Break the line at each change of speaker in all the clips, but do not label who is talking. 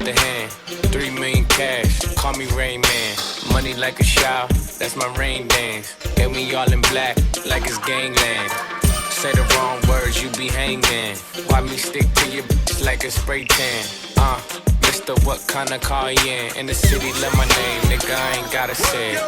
the hand. 3 million cash, call me Rain Man. Money like a shower, that's my rain dance. Get me all in black, like it's gangland. Say the wrong words, you be hangman. Why me stick to your bitch like a spray tan? Mister, what kind of car you in the city, love my name, nigga, I ain't gotta say it.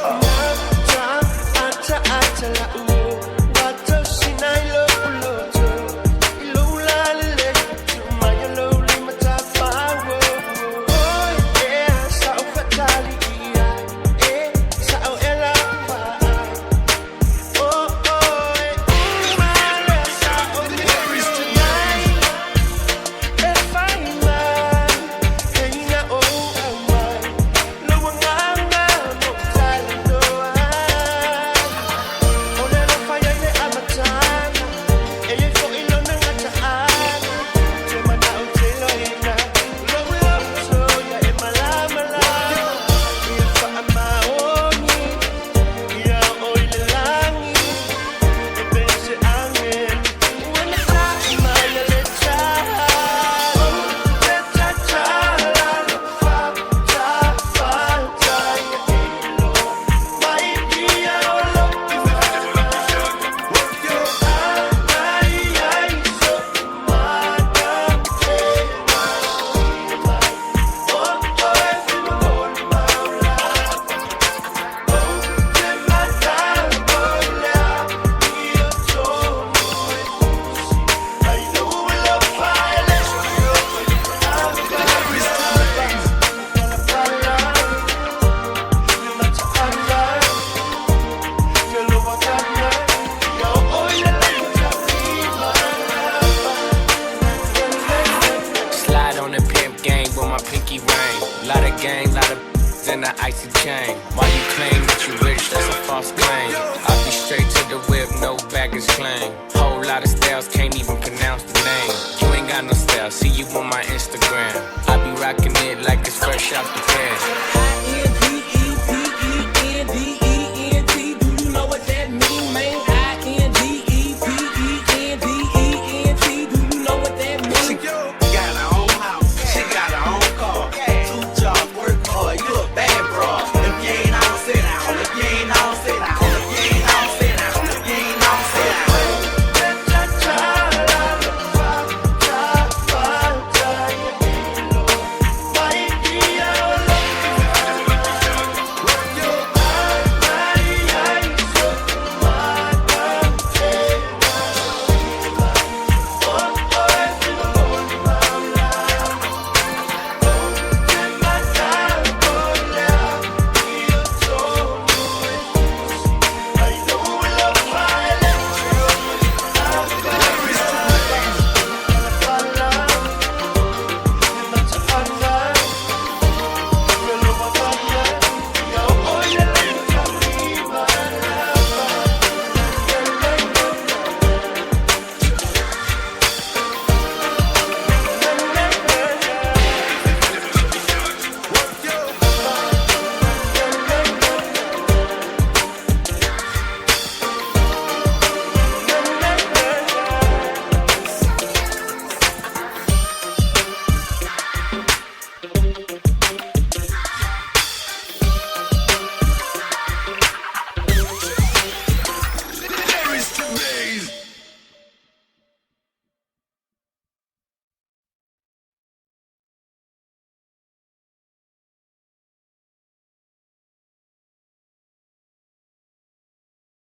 And the icy chain. Why you claim that you rich, that's a false claim. I'll be straight to the whip, no baggage claim. Whole lot of styles